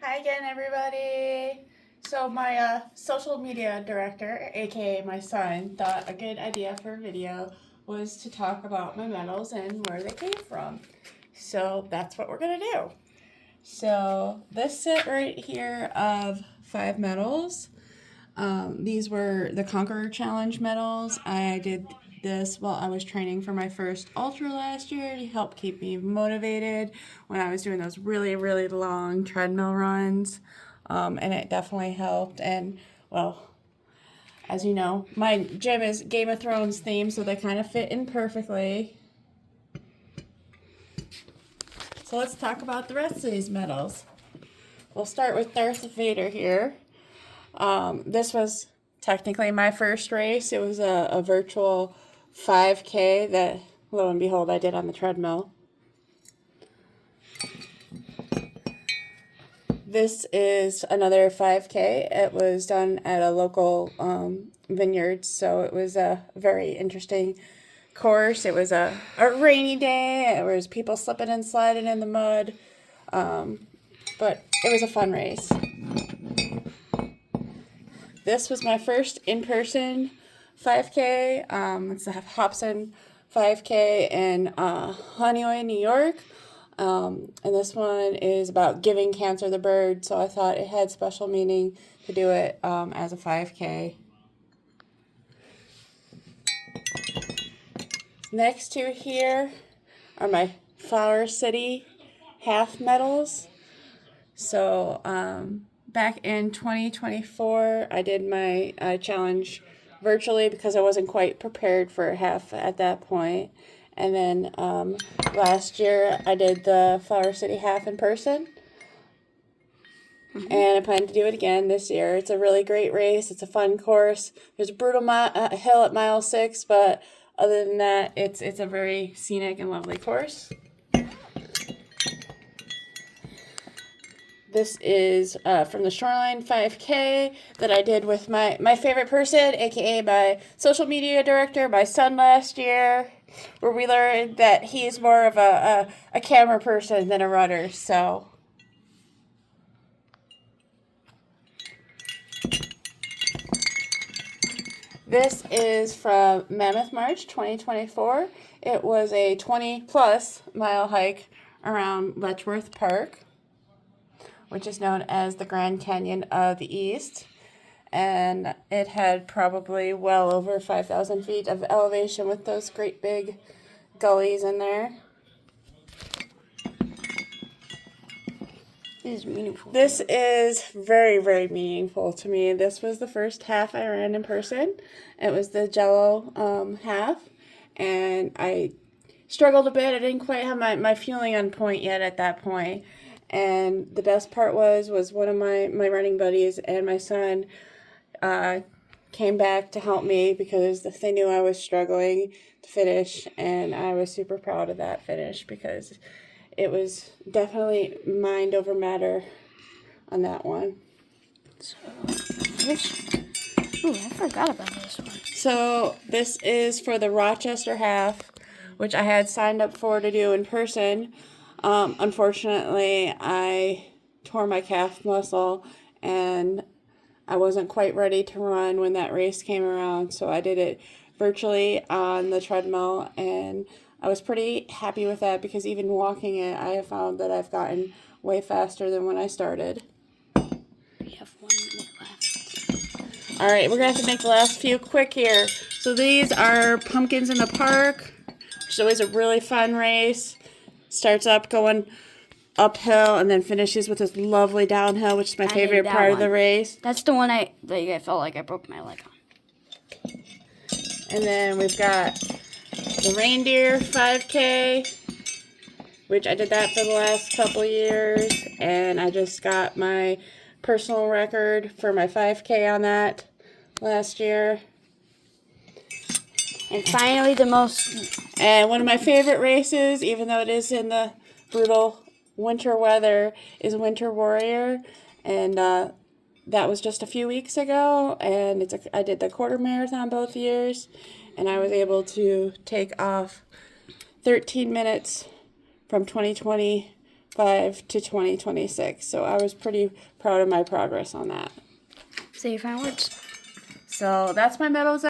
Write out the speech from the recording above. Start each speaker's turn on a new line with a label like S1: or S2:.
S1: Hi again, everybody. So my social media director, aka my son, thought a good idea for a video was to talk about my medals and where they came from. So that's what we're gonna do. So this set right here of 5 medals. These were the Conqueror Challenge medals. I did this while I was training for my first ultra last year to help keep me motivated when I was doing those really, really long treadmill runs. And it definitely helped. And, well, as you know, my gym is Game of Thrones themed, so they kind of fit in perfectly. So let's talk about the rest of these medals. We'll start with Darth Vader here. This was technically my first race. It was a virtual 5K that, lo and behold, I did on the treadmill. This is another 5K. It was done at a local vineyard, so it was a very interesting course. It was a rainy day. There was people slipping and sliding in the mud, but it was a fun race. This was my first in-person 5K. It's the Hobson 5K in Honeoye, New York. And this one is about giving cancer the bird, so I thought it had special meaning to do it as a 5K. Next to here are my Flower City half medals. So back in 2024, I did my challenge virtually because I wasn't quite prepared for half at that point. And then last year, I did the Flower City half in person. And I plan to do it again this year. It's a really great race. It's a fun course. There's a brutal hill at mile 6, but other than that, it's a very scenic and lovely course. This is from the Shoreline 5K that I did with my favorite person, aka my social media director, my son last year, where we learned that he's more of a camera person than a runner, so. This is from Mammoth March 2024. It was a 20-plus mile hike around Letchworth Park, which is known as the Grand Canyon of the East. And it had probably well over 5,000 feet of elevation with those great big gullies in there.
S2: This is meaningful.
S1: This is very, very meaningful to me. This was the first half I ran in person. It was the Jello half. And I struggled a bit. I didn't quite have my fueling on point yet at that point. And the best part was one of my running buddies and my son came back to help me because they knew I was struggling to finish, and I was super proud of that finish because it was definitely mind over matter on that one.
S2: So, I forgot about this one.
S1: So this is for the Rochester half, which I had signed up for to do in person. Unfortunately, I tore my calf muscle and I wasn't quite ready to run when that race came around, so I did it virtually on the treadmill, and I was pretty happy with that because even walking it, I have found that I've gotten way faster than when I started.
S2: We have 1 minute left.
S1: All right, we're going to have to make the last few quick here. So these are Pumpkins in the Park, which is always a really fun race. Starts up going uphill and then finishes with this lovely downhill, which is my favorite part of the race.
S2: That's the one I felt like I broke my leg on.
S1: And then we've got the Reindeer 5K, which I did that for the last couple years, and I just got my personal record for my 5K on that last year.
S2: And finally,
S1: And one of my favorite races, even though it is in the brutal winter weather, is Winter Warrior, and that was just a few weeks ago, and I did the quarter marathon both years, and I was able to take off 13 minutes from 2020 2025 to 2026. So I was pretty proud of my progress on that.
S2: Say your final words.
S1: So that's my medals